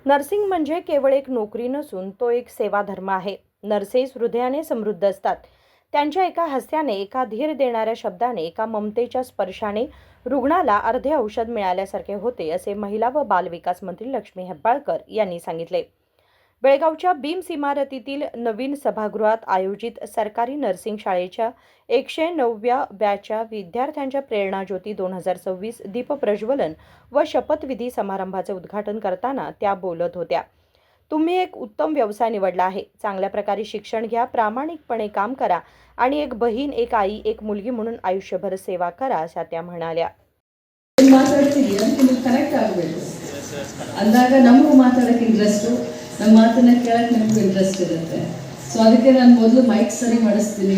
Nursing म्हणजे केवळ एक नोकरी नसून तो एक सेवाधर्म आहे. नर्सेस हृदयाने समृद्ध असतात. त्यांच्या एका हास्याने, एका धीर देणाऱ्या शब्दाने, एका ममतेच्या स्पर्शाने रुग्णाला अर्धे औषध मिळाल्यासारखे होते, असे महिला व बालविकास मंत्री लक्ष्मी हेब्बाळकर यांनी सांगितले. बेळगावच्या बीम्स इमारतीतील नवीन सभागृहात आयोजित सरकारी नर्सिंग शाळेच्या 109व्या बॅचच्या विद्यार्थ्यांच्या प्रेरणाज्योती 2026 दीपप्रज्वलन व शपथविधी समारंभाचे उद्घाटन करताना त्या बोलत होत्या. तुम्ही एक उत्तम व्यवसाय निवडला आहे. चांगल्या प्रकारे शिक्षण घ्या, प्रामाणिकपणे काम करा आणि एक बहीण, एक आई, एक मुलगी म्हणून आयुष्यभर सेवा करा, अशा त्या म्हणाल्या. ಮಾತಾಡ್ತೀವಿ ಅಂತ ನೀವು ಕನೆಕ್ಟ್ ಆಗಬೇಕು ಅಂದಾಗ ನಮಗೂ ಮಾತಾಡೋಕ್ಕೆ ಇಂಟ್ರೆಸ್ಟು, ನಮ್ಮ ಮಾತನ್ನ ಕೇಳಕ್ಕೆ ನಿಮಗೂ ಇಂಟ್ರೆಸ್ಟ್ ಇರುತ್ತೆ. ಸೊ ಅದಕ್ಕೆ ನಾನು ಮೊದಲು ಮೈಕ್ ಸರಿ ಮಾಡಿಸ್ತೀನಿ,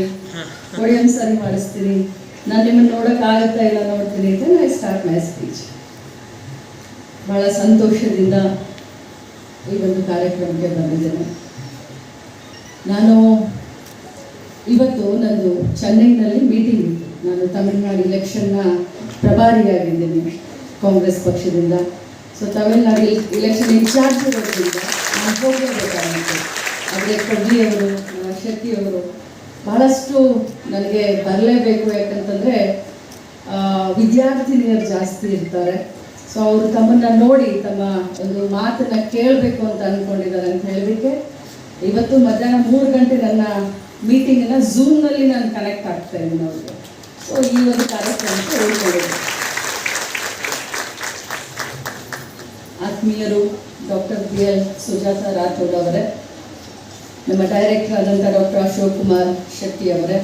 ಪೋಡಿಯಂ ಸರಿ ಮಾಡಿಸ್ತೀನಿ, ನಾನು ನಿಮ್ಮನ್ನು ನೋಡೋಕ್ಕಾಗತ್ತಾ ಇಲ್ಲ ನೋಡ್ತೀನಿ ಅಂತ ಐ ಸ್ಟಾರ್ಟ್ ಮೈ ಸ್ಪೀಚ್. ಭಾಳ ಸಂತೋಷದಿಂದ ಈ ಒಂದು ಕಾರ್ಯಕ್ರಮಕ್ಕೆ ಬಂದಿದ್ದೇನೆ. ನಾನು ಇವತ್ತು ನಂದು ಚೆನ್ನೈನಲ್ಲಿ ಮೀಟಿಂಗ್ ಇತ್ತು. ನಾನು ತಮಿಳುನಾಡು ಇಲೆಕ್ಷನ್ನ ಪ್ರಭಾರಿಯಾಗಿದ್ದೀನಿ ಕಾಂಗ್ರೆಸ್ ಪಕ್ಷದಿಂದ. ಸೊ ತಮಿಳುನಾಡು ಇಲೆಕ್ಷನ್ ಇನ್ಚಾರ್ಜ್ ಇರೋದ್ರಿಂದ ನಾನು ಹೋಗಬೇಕಾಗಿತ್ತು. ಆದರೆ ಕಡ್ಲಿಯವರು, ಶೆಟ್ಟಿಯವರು ಬಹಳಷ್ಟು ನನಗೆ ಬರಲೇಬೇಕು. ಯಾಕಂತಂದರೆ ವಿದ್ಯಾರ್ಥಿನಿಯರು ಜಾಸ್ತಿ ಇರ್ತಾರೆ. ಸೊ ಅವರು ತಮ್ಮನ್ನು ನೋಡಿ ತಮ್ಮ ಒಂದು ಮಾತನ್ನು ಕೇಳಬೇಕು ಅಂತ ಅಂದ್ಕೊಂಡಿದ್ದಾರೆ ಅಂತ ಹೇಳಲಿಕ್ಕೆ ಇವತ್ತು ಮಧ್ಯಾಹ್ನ 3 ಗಂಟೆ ನನ್ನ ಮೀಟಿಂಗನ್ನು ಝೂಮ್ನಲ್ಲಿ ನಾನು ಕನೆಕ್ಟ್ ಆಗ್ತಾ ಇದ್ದೀನಿ ಅವ್ರಿಗೆ. ಸೊ ಈ ಒಂದು ಕಾರ್ಯಕ್ರಮಕ್ಕೆ ಉಳ್ಕೊಂಡಿದ್ದೆ. ಆತ್ಮೀಯರು ಡಾಕ್ಟರ್ PL ಸುಜಾತ ರಾಥೋಡ್ ಅವರೇ, ನಮ್ಮ ಡೈರೆಕ್ಟರ್ ಆದಂಥ ಡಾಕ್ಟರ್ ಅಶೋಕ್ ಕುಮಾರ್ ಶೆಟ್ಟಿ ಅವರೇ,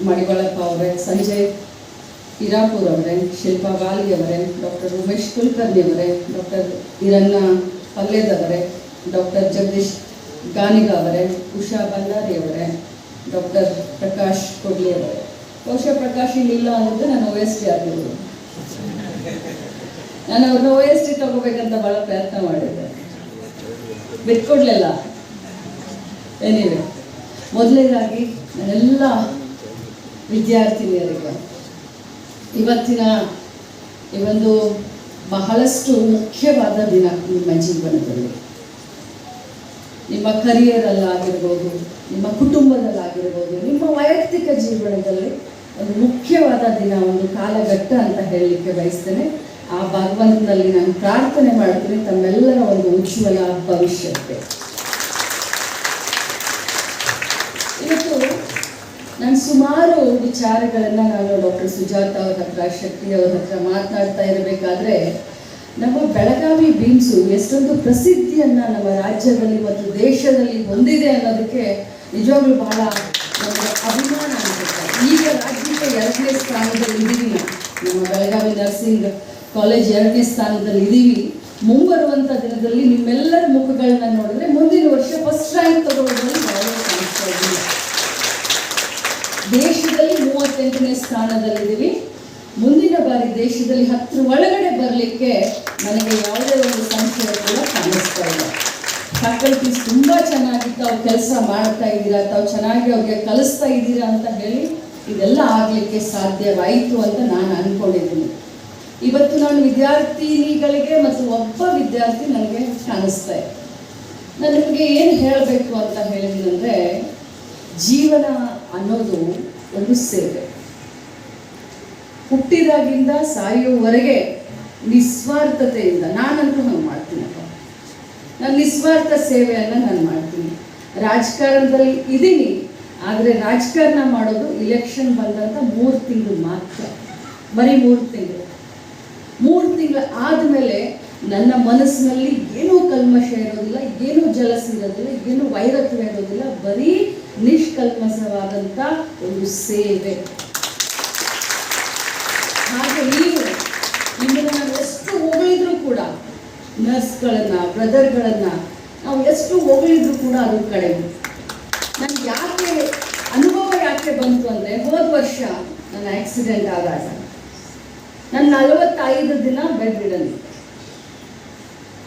ಮಡಿವಾಳಪ್ಪ ಅವರೇ, ಸಂಜಯ್ ಹಿರಾಪುರ್ ಅವರೇ, ಶಿಲ್ಪಾ ವಾಲಿ ಅವರೇ, ಡಾಕ್ಟರ್ ಉಮೇಶ್ ಕುಲಕರ್ಣಿ ಅವರೇ, ಡಾಕ್ಟರ್ ಹಿರಣ್ಣ ಪಲ್ಲೇದ್ ಅವರೇ, ಡಾಕ್ಟರ್ ಜಗದೀಶ್ ಗಾನಿಗ ಅವರೇ, ಉಷಾ ಬಂದಾರಿ ಅವರೇ, ಡಾಕ್ಟರ್ ಪ್ರಕಾಶ್ ಕೊಡ್ಲಿ ಅವರೇ. ಬಹುಶಃ ಪ್ರಕಾಶ್ ಇಲ್ಲ ಅನ್ನೋದು ನಾನು OST ಆಗಿರೋದು. ನಾನು ಅವ್ರನ್ನ OST ತಗೋಬೇಕಂತ ಭಾಳ ಪ್ರಯತ್ನ ಮಾಡಿದ್ದೆ, ಬಿಟ್ಕೊಡ್ಲಿಲ್ಲ. ಎನಿವೆ, ಮೊದಲನೇದಾಗಿ ನಾನೆಲ್ಲ ವಿದ್ಯಾರ್ಥಿನಿಯರಿಗೆ ಇವತ್ತಿನ ಈ ಒಂದು ಬಹಳಷ್ಟು ಮುಖ್ಯವಾದ ದಿನ ನಿಮ್ಮ ಜೀವನದಲ್ಲಿ, ನಿಮ್ಮ ಕರಿಯರಲ್ಲಾಗಿರ್ಬೋದು, ನಿಮ್ಮ ಕುಟುಂಬದಲ್ಲಾಗಿರ್ಬೋದು, ನಿಮ್ಮ ವೈಯಕ್ತಿಕ ಜೀವನದಲ್ಲಿ ಒಂದು ಮುಖ್ಯವಾದ ದಿನ, ಒಂದು ಕಾಲಘಟ್ಟ ಅಂತ ಹೇಳಲಿಕ್ಕೆ ಬಯಸ್ತೇನೆ. ಆ ಭಗವಂತನಲ್ಲಿ ನಾನು ಪ್ರಾರ್ಥನೆ ಮಾಡ್ತೀನಿ ತಮ್ಮೆಲ್ಲರ ಒಂದು ಉಜ್ವಲ ಭವಿಷ್ಯಕ್ಕೆ. ಇವತ್ತು ನಾನು ಸುಮಾರು ವಿಚಾರಗಳನ್ನು ನಾನು ಡಾಕ್ಟರ್ ಸುಜಾತ ಅವ್ರ ಹತ್ರ, ಶೆಟ್ಟಿ ಅವ್ರ ಹತ್ರ ಮಾತನಾಡ್ತಾ ಇರಬೇಕಾದ್ರೆ ನಮ್ಮ ಬೆಳಗಾವಿ ಬೀಮ್ಸು ಎಷ್ಟೊಂದು ಪ್ರಸಿದ್ಧಿಯನ್ನು ನಮ್ಮ ರಾಜ್ಯದಲ್ಲಿ ಮತ್ತು ದೇಶದಲ್ಲಿ ಹೊಂದಿದೆ ಅನ್ನೋದಕ್ಕೆ ನಿಜವಾಗ್ಲೂ ಬಹಳ ನಮಗೆ ಅಭಿಮಾನ ಅನಿಸುತ್ತೆ. ಈಗ ರಾಜ್ಯಕ್ಕೆ 2ನೇ ಸ್ಥಾನದಲ್ಲಿ ಇದ್ದೀವಿ. ನಮ್ಮ ಬೆಳಗಾವಿ ನರ್ಸಿಂಗ್ ಕಾಲೇಜ್ 2ನೇ ಸ್ಥಾನದಲ್ಲಿ ಇದ್ದೀವಿ. ಮುಂಬರುವಂಥ ದಿನದಲ್ಲಿ ನಿಮ್ಮೆಲ್ಲರ ಮುಖಗಳನ್ನ ನೋಡಿದ್ರೆ ಮುಂದಿನ ವರ್ಷ ಫಸ್ಟ್ ರ್ಯಾಂಕ್ ತಗೊಳ್ಳೋದ್ರಲ್ಲಿ ಬಹಳ ಕಾಣಿಸ್ತಾ ಇದ್ದೀವಿ. ದೇಶದಲ್ಲಿ 38ನೇ ಸ್ಥಾನದಲ್ಲಿದ್ದೀವಿ. ಮುಂದಿನ ಬಾರಿ ದೇಶದಲ್ಲಿ 10 ಒಳಗಡೆ ಬರಲಿಕ್ಕೆ ನನಗೆ ಯಾವುದೇ ಒಂದು ಸಂಶಯ ಕೂಡ ಕಾಣಿಸ್ತಾ ಇಲ್ಲ. ಫ್ಯಾಕಲ್ಟೀಸ್ ತುಂಬ ಚೆನ್ನಾಗಿ ತಾವು ಕೆಲಸ ಮಾಡ್ತಾ ಇದ್ದೀರಾ, ತಾವು ಚೆನ್ನಾಗಿ ಅವ್ರಿಗೆ ಕಲಿಸ್ತಾ ಇದ್ದೀರಾ ಅಂತ ಹೇಳಿ ಇದೆಲ್ಲ ಆಗಲಿಕ್ಕೆ ಸಾಧ್ಯವಾಯಿತು ಅಂತ ನಾನು ಅಂದ್ಕೊಂಡಿದ್ದೀನಿ. ಇವತ್ತು ನಾನು ವಿದ್ಯಾರ್ಥಿನಿಗಳಿಗೆ ಮತ್ತು ಒಬ್ಬ ವಿದ್ಯಾರ್ಥಿ ನನಗೆ ಕಾಣಿಸ್ತಾ ಇದೆ. ನಾನು ನಿಮಗೆ ಏನು ಹೇಳಬೇಕು ಅಂತ ಹೇಳಿದ್ದೀನಂದರೆ, ಜೀವನ ಅನ್ನೋದು ಒಂದು ಸೇವೆ. ಹುಟ್ಟಿದಾಗಿಂದ ಸಾಯುವವರೆಗೆ ನಿಸ್ವಾರ್ಥತೆಯಿಂದ, ನಾನಂತೂ ಹಂಗೆ ಮಾಡ್ತೀನಪ್ಪ, ನಾನು ನಿಸ್ವಾರ್ಥ ಸೇವೆಯನ್ನು ನಾನು ಮಾಡ್ತೀನಿ. ರಾಜಕಾರಣದಲ್ಲಿ ಇದ್ದೀನಿ, ಆದರೆ ರಾಜಕಾರಣ ಮಾಡೋದು ಇಲೆಕ್ಷನ್ ಬಂದಂಥ 3 ತಿಂಗಳು ಮಾತ್ರ, ಬರೀ 3 ತಿಂಗಳು. 3 ತಿಂಗಳು ಆದಮೇಲೆ ನನ್ನ ಮನಸ್ಸಿನಲ್ಲಿ ಏನೂ ಕಲ್ಮಶ ಇರೋದಿಲ್ಲ, ಏನೂ ಜಲಸ್ ಇರೋದಿಲ್ಲ, ಏನೂ ವೈರತ್ವ ಇರೋದಿಲ್ಲ, ಬರೀ ನಿಷ್ಕಲ್ಮಶವಾದಂಥ ಒಂದು ಸೇವೆ. ಹಾಗೆ ನಿಮ್ಮನ್ನು ನಾವು ಎಷ್ಟು ಹೊಗಳಿದ್ರು ಕೂಡ, ನರ್ಸ್ಗಳನ್ನು, ಬ್ರದರ್ಗಳನ್ನು ನಾವು ಎಷ್ಟು ಹೊಗಳಿದ್ರು ಕೂಡ ಅದು ಕಡಿಮೆ. ನನಗೆ ಯಾಕೆ ಅನುಭವ ಯಾಕೆ ಬಂತು ಅಂದರೆ, ಹೋದ ವರ್ಷ ನನ್ನ ಆಕ್ಸಿಡೆಂಟ್ ಆದಾಗ ನಾನು 45 ದಿನ ಬೆಡ್ ರಿಡನ್.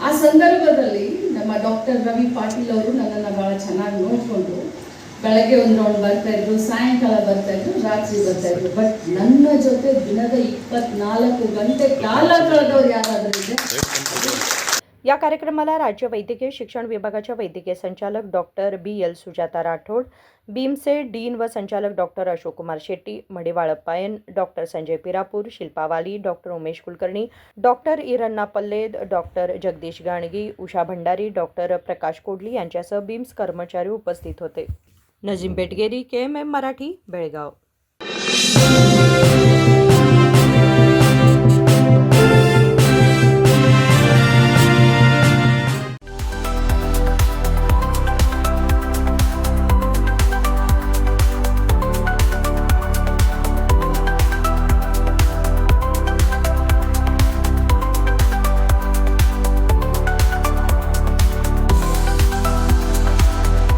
ಆ ಸಂದರ್ಭದಲ್ಲಿ ನಮ್ಮ ಡಾಕ್ಟರ್ ರವಿ ಪಾಟೀಲ್ ಅವರು ನನ್ನನ್ನು ಭಾಳ ಚೆನ್ನಾಗಿ ನೋಡಿಕೊಂಡು ಬೆಳಗ್ಗೆ ಒಂದು ರೌಂಡ್ ಬರ್ತಾಯಿದ್ರು, ಸಾಯಂಕಾಲ ಬರ್ತಾಯಿದ್ರು, ರಾತ್ರಿ ಬರ್ತಾಯಿದ್ರು. ಬಟ್ ನನ್ನ ಜೊತೆ ದಿನದ 24 ಗಂಟೆ ಕಾಲ ಕಳೆದವ್ರು ಯಾರಾದರೂ ಇದೆ? या कार्यक्रमाला राज्य वैद्यकीय शिक्षण विभागाच्या वैद्यकीय संचालक डॉक्टर BL सुजाता राठोड, बीमचे डीन व संचालक doctor Ashok Kumar Shetty, Madevalappa N, doctor Sanjay Pirapur, Shilpa Vali, doctor Umesh Kulkarni, doctor Iranna Pallede, doctor Jagdish Ganagi, Usha Bhandari, doctor Prakash Kodli यांच्यासह बीम्स कर्मचारी उपस्थित होते. Najim Betageri, KMM Marathi, Belgaum.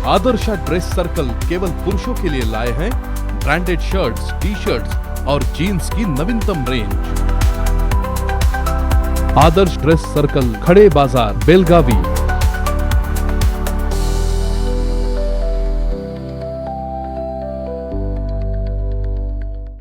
Adarsh dress circle केवल पुरुषों के लिए लाए हैं ब्रांडेड शर्ट्स, टी-शर्ट्स और जीन्स की नवीनतम रेंज. आदर्श ड्रेस सर्कल, खड़े बाजार, बेलगावी.